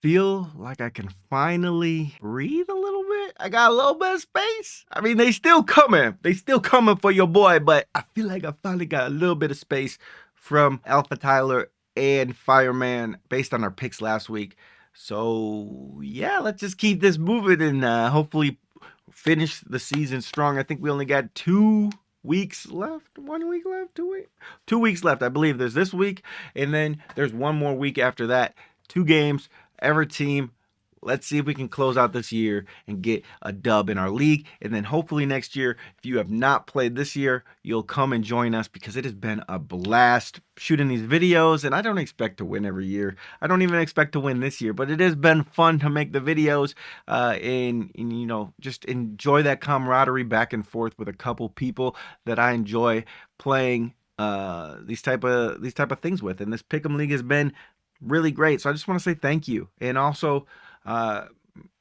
feel like I can finally breathe a little bit. I got a little bit of space. I mean, they still coming. They still coming for your boy, but I feel like I finally got a little bit of space from Alpha Tyler and Fireman based on our picks last week. So yeah, let's just keep this moving and hopefully finish the season strong. I think we only got 2 weeks left. 1 week left. 2 weeks. 2 weeks left. I believe there's this week, and then there's one more week after that. 2 games. Every team. Let's see if we can close out this year and get a dub in our league. And then hopefully next year, if you have not played this year, you'll come and join us because it has been a blast shooting these videos. And I don't expect to win every year. I don't even expect to win this year, but it has been fun to make the videos and just enjoy that camaraderie back and forth with a couple people that I enjoy playing these type of things with. And this Pick'em League has been really great. So I just want to say thank you. And also,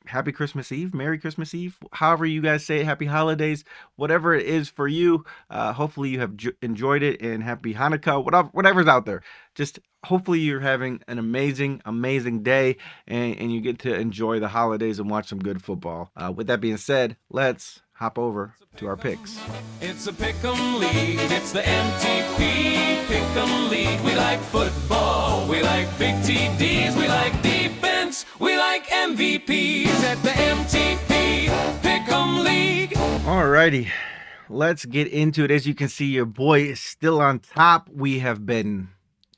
happy Christmas Eve, Merry Christmas Eve, however you guys say it, happy holidays, whatever it is for you. Hopefully you have enjoyed it, and happy Hanukkah, whatever's out there. Just hopefully you're having an amazing day, and you get to enjoy the holidays and watch some good football. With that being said, let's hop over to our picks. It's a Pickem League, it's the MTP Pickem League. We like football, we like big TDs, we like defense, we like MVPs at the MTP Pickem League. Alrighty, let's get into it. As you can see, your boy is still on top. We have been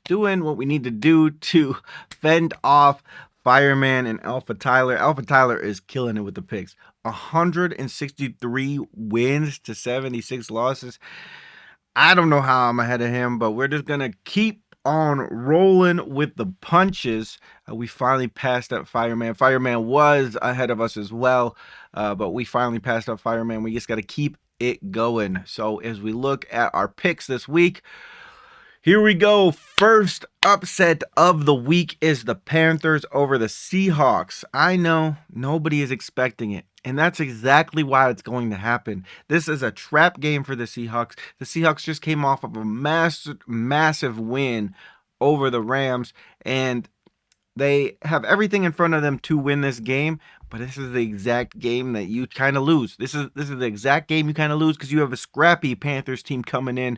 doing what we need to do to fend off Fireman and Alpha Tyler. Alpha Tyler is killing it with the picks. 163 wins to 76 losses. I don't know how I'm ahead of him, but we're just going to keep on rolling with the punches. We finally passed up Fireman. Fireman was ahead of us as well, but we finally passed up Fireman. We just got to keep it going. So as we look at our picks this week, here we go. First upset of the week is the Panthers over the Seahawks. I know nobody is expecting it, and that's exactly why it's going to happen. This is a trap game for the Seahawks. The Seahawks just came off of a massive win over the Rams, and they have everything in front of them to win this game, but this is the exact game that you kind of lose. This is the exact game you kind of lose because you have a scrappy Panthers team coming in.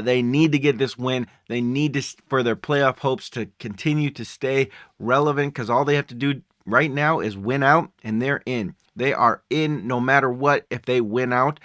They need to get this win. They need to for their playoff hopes to continue to stay relevant, because all they have to do right now is win out, and they're in. They are in no matter what if they win out.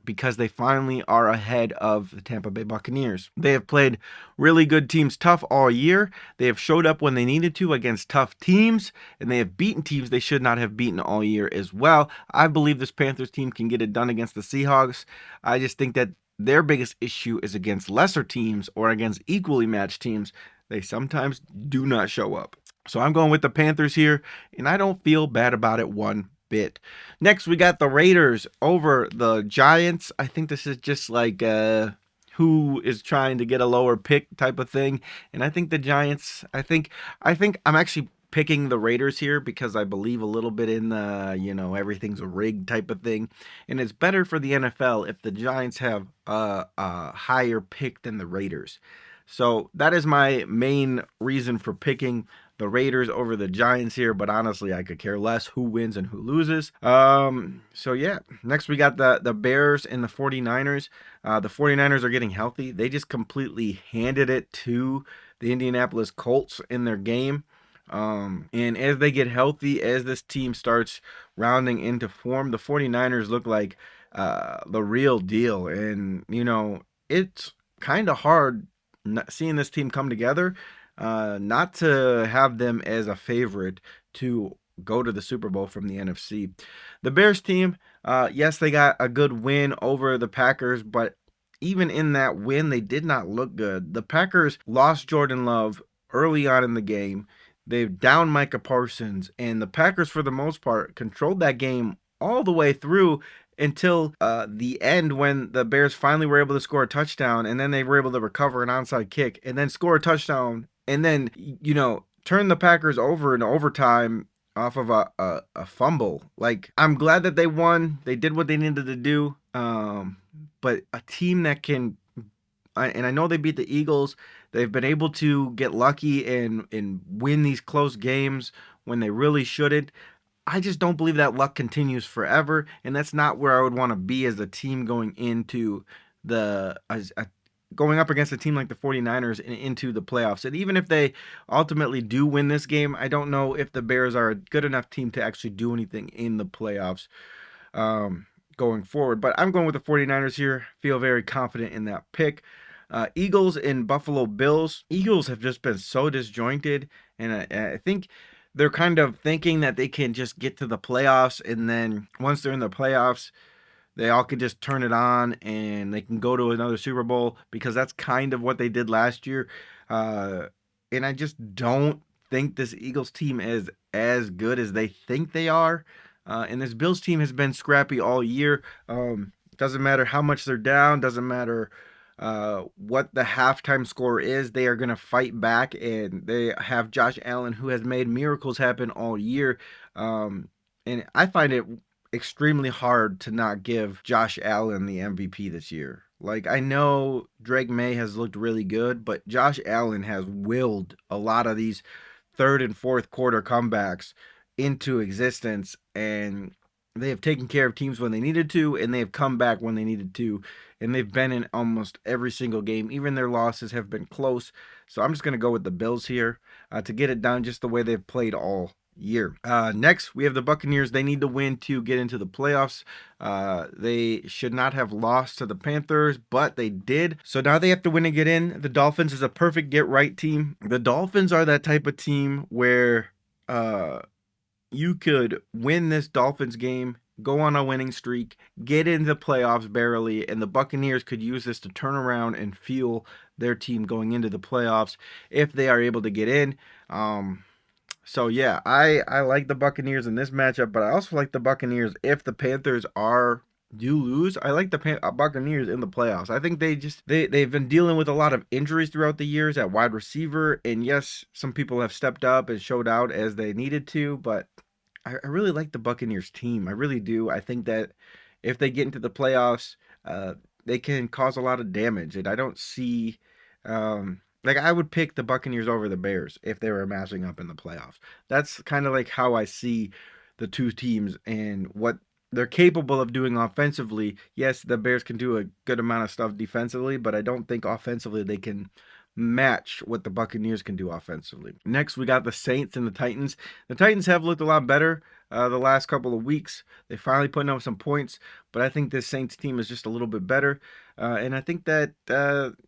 Because they finally are ahead of the Tampa Bay Buccaneers. They have played really good teams tough all year. They have showed up when they needed to against tough teams, and they have beaten teams they should not have beaten all year as well. I believe this Panthers team can get it done against the Seahawks. I just think that their biggest issue is against lesser teams or against equally matched teams. They sometimes do not show up. So I'm going with the Panthers here, and I don't feel bad about it one bit. Next, we got the Raiders over the Giants. I think this is just like who is trying to get a lower pick type of thing. And I think the Giants, I think I'm actually picking the Raiders here because I believe a little bit in the, everything's a rig type of thing. And it's better for the NFL if the Giants have a higher pick than the Raiders. So that is my main reason for picking the Raiders over the Giants here, but honestly, I could care less who wins and who loses. So yeah, next we got the Bears and the 49ers. The 49ers are getting healthy. They just completely handed it to the Indianapolis Colts in their game. And as they get healthy, as this team starts rounding into form, the 49ers look like the real deal. And, it's kind of hard seeing this team come together. Not to have them as a favorite to go to the Super Bowl from the NFC. The Bears team, yes, they got a good win over the Packers, but even in that win, they did not look good. The Packers lost Jordan Love early on in the game. They've downed Micah Parsons, and the Packers, for the most part, controlled that game all the way through until the end, when the Bears finally were able to score a touchdown, and then they were able to recover an onside kick and then score a touchdown, and then, turn the Packers over in overtime off of a fumble. Like, I'm glad that they won. They did what they needed to do. But a team that can and I know they beat the Eagles. They've been able to get lucky and win these close games when they really shouldn't. I just don't believe that luck continues forever, and that's not where I would want to be as a team going into going up against a team like the 49ers and into the playoffs. And even if they ultimately do win this game, I don't know if the Bears are a good enough team to actually do anything in the playoffs going forward. But I'm going with the 49ers here. Feel very confident in that pick. Eagles and Buffalo Bills. Eagles have just been so disjointed, and I think they're kind of thinking that they can just get to the playoffs, and then once they're in the playoffs, they all can just turn it on and they can go to another Super Bowl, because that's kind of what they did last year. And I just don't think this Eagles team is as good as they think they are. And this Bills team has been scrappy all year. Doesn't matter how much they're down, doesn't matter what the halftime score is, they are going to fight back, and they have Josh Allen, who has made miracles happen all year. And I find it extremely hard to not give Josh Allen the MVP this year. Like, I know Drake May has looked really good, but Josh Allen has willed a lot of these third and fourth quarter comebacks into existence, and they have taken care of teams when they needed to, and they have come back when they needed to, and they've been in almost every single game. Even their losses have been close. So I'm just going to go with the Bills here to get it done just the way they've played all year. Next, we have the Buccaneers. They need to win to get into the playoffs. They should not have lost to the Panthers, but they did. So now they have to win to get in. The Dolphins is a perfect get-right team. The Dolphins are that type of team where you could win this Dolphins game, go on a winning streak, get into the playoffs barely, and the Buccaneers could use this to turn around and fuel their team going into the playoffs if they are able to get in. So yeah, I like the Buccaneers in this matchup, but I also like the Buccaneers if the Panthers do lose. I like the Buccaneers in the playoffs. I think they've been dealing with a lot of injuries throughout the years at wide receiver, and yes, some people have stepped up and showed out as they needed to, but I really like the Buccaneers team. I really do. I think that if they get into the playoffs, they can cause a lot of damage, and I don't see. Like, I would pick the Buccaneers over the Bears if they were matching up in the playoffs. That's kind of like how I see the two teams and what they're capable of doing offensively. Yes, the Bears can do a good amount of stuff defensively, but I don't think offensively they can match what the Buccaneers can do offensively. Next, we got the Saints and the Titans. The Titans have looked a lot better the last couple of weeks. They finally putting up some points, but I think this Saints team is just a little bit better. And I think that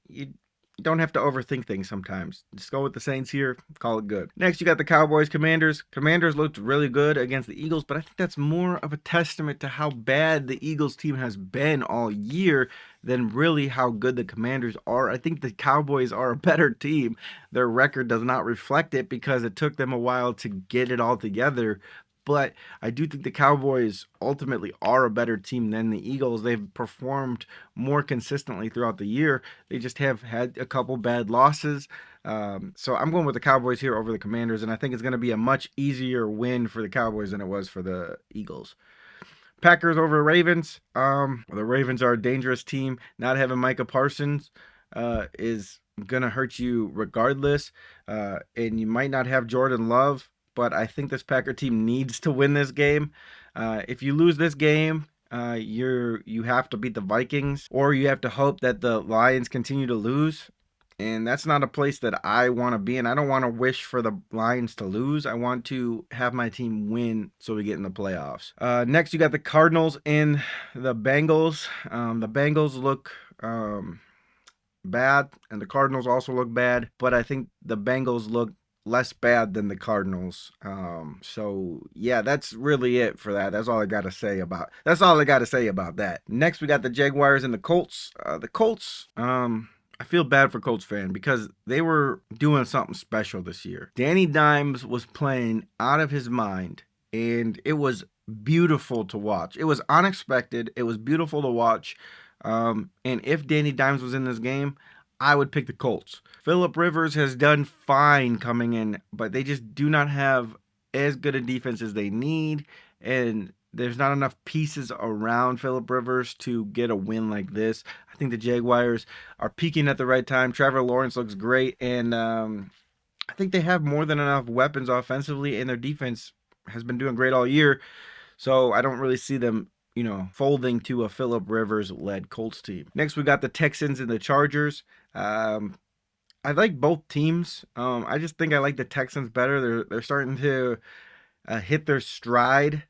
you don't have to overthink things sometimes. Just go with the Saints here, call it good. Next, you got the Cowboys, Commanders. Commanders looked really good against the Eagles, but I think that's more of a testament to how bad the Eagles team has been all year than really how good the Commanders are. I think the Cowboys are a better team. Their record does not reflect it because it took them a while to get it all together. But I do think the Cowboys ultimately are a better team than the Eagles. They've performed more consistently throughout the year. They just have had a couple bad losses. So I'm going with the Cowboys here over the Commanders, and I think it's going to be a much easier win for the Cowboys than it was for the Eagles. Packers over Ravens. The Ravens are a dangerous team. Not having Micah Parsons is going to hurt you regardless. And you might not have Jordan Love, but I think this Packer team needs to win this game. If you lose this game, you have to beat the Vikings, or you have to hope that the Lions continue to lose. And that's not a place that I want to be in. I don't want to wish for the Lions to lose. I want to have my team win so we get in the playoffs. Next, you got the Cardinals and the Bengals. The Bengals look bad, and the Cardinals also look bad, but I think the Bengals look less bad than the Cardinals. So yeah, that's really it for that. That's all I got to say about that. Next, we got the Jaguars and the Colts. The Colts, I feel bad for Colts fan because they were doing something special this year. Danny Dimes was playing out of his mind, and it was beautiful to watch. It was unexpected. It was beautiful to watch. And if Danny Dimes was in this game, I would pick the Colts. Phillip Rivers has done fine coming in, but they just do not have as good a defense as they need, and there's not enough pieces around Phillip Rivers to get a win like this. I think the Jaguars are peaking at the right time. Trevor Lawrence looks great, and I think they have more than enough weapons offensively, and their defense has been doing great all year. So I don't really see them, folding to a Phillip Rivers led Colts team. Next, we got the Texans and the Chargers. I like both teams. I just think I like the Texans better. They're starting to hit their stride.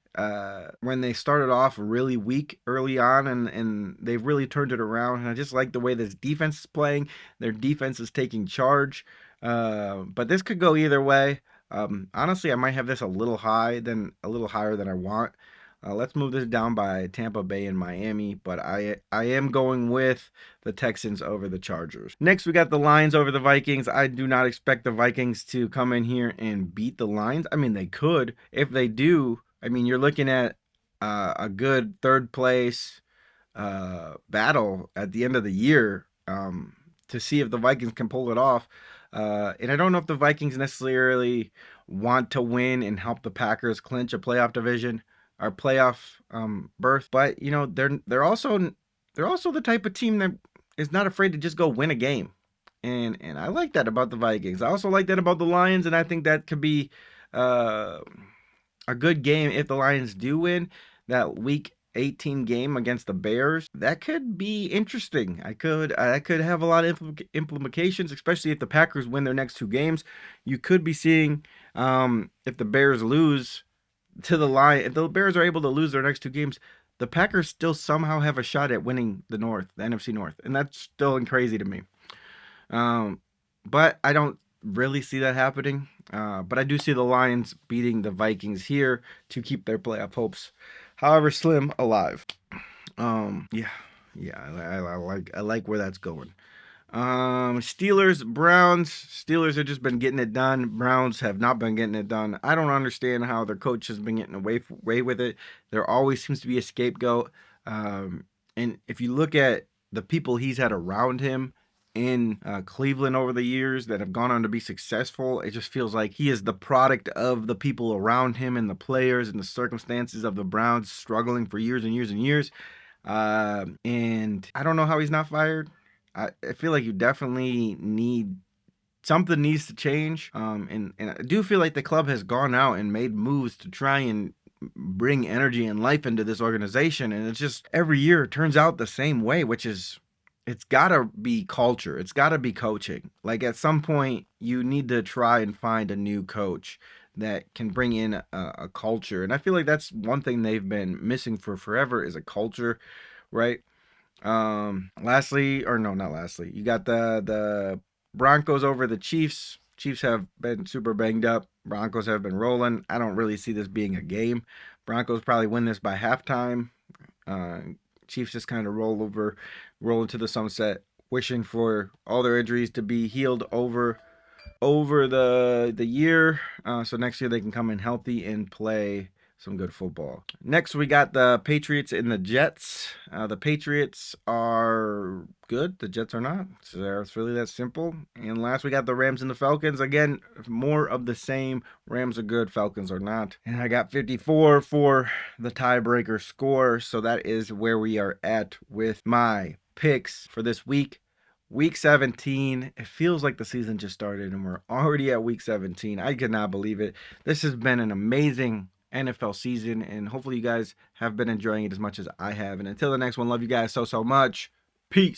When they started off really weak early on, and they've really turned it around. And I just like the way this defense is playing. Their defense is taking charge. But this could go either way. Honestly, I might have this a little higher than I want. Let's move this down by Tampa Bay and Miami, but I am going with the Texans over the Chargers. Next, we got the Lions over the Vikings. I do not expect the Vikings to come in here and beat the Lions. I mean, they could. If they do, I mean, you're looking at a good third place battle at the end of the year to see if the Vikings can pull it off. And I don't know if the Vikings necessarily want to win and help the Packers clinch a playoff division or playoff berth, but they're also the type of team that is not afraid to just go win a game, and I like that about the Vikings. I also like that about the Lions, and I think that could be a good game if the Lions do win that Week 18 game against the Bears. That could be interesting. I could have a lot of implications, especially if the Packers win their next two games. You could be seeing if the Bears lose to the Lions, if the Bears are able to lose their next two games, the Packers still somehow have a shot at winning the NFC North, and that's still crazy to me. But I don't really see that happening. But I do see the Lions beating the Vikings here to keep their playoff hopes, however slim, alive. Yeah, I like where that's going. Steelers, Browns. Steelers have just been getting it done. Browns have not been getting it done. I don't understand how their coach has been getting away with it. There always seems to be a scapegoat. And if you look at the people he's had around him in Cleveland over the years that have gone on to be successful, it just feels like he is the product of the people around him and the players and the circumstances of the Browns struggling for years and years and years. And I don't know how he's not fired. I feel like you definitely something needs to change. And I do feel like the club has gone out and made moves to try and bring energy and life into this organization. And it's just every year it turns out the same way, which is it's got to be culture. It's got to be coaching. Like at some point you need to try and find a new coach that can bring in a culture. And I feel like that's one thing they've been missing for forever is a culture, right? Lastly, or no, not lastly, you got the Broncos over the Chiefs. Chiefs have been super banged up. Broncos have been rolling. I don't really see this being a game. Broncos probably win this by halftime. Chiefs just kind of roll into the sunset, wishing for all their injuries to be healed over the year. So next year they can come in healthy and play some good football. Next, we got the Patriots and the Jets. The Patriots are good. The Jets are not. So it's really that simple. And last, we got the Rams and the Falcons. Again, more of the same. Rams are good. Falcons are not. And I got 54 for the tiebreaker score. So that is where we are at with my picks for this week. Week 17, it feels like the season just started and we're already at week 17. I could not believe it. This has been an amazing NFL season, and hopefully you guys have been enjoying it as much as I have. And until the next one, love you guys so much. Peace.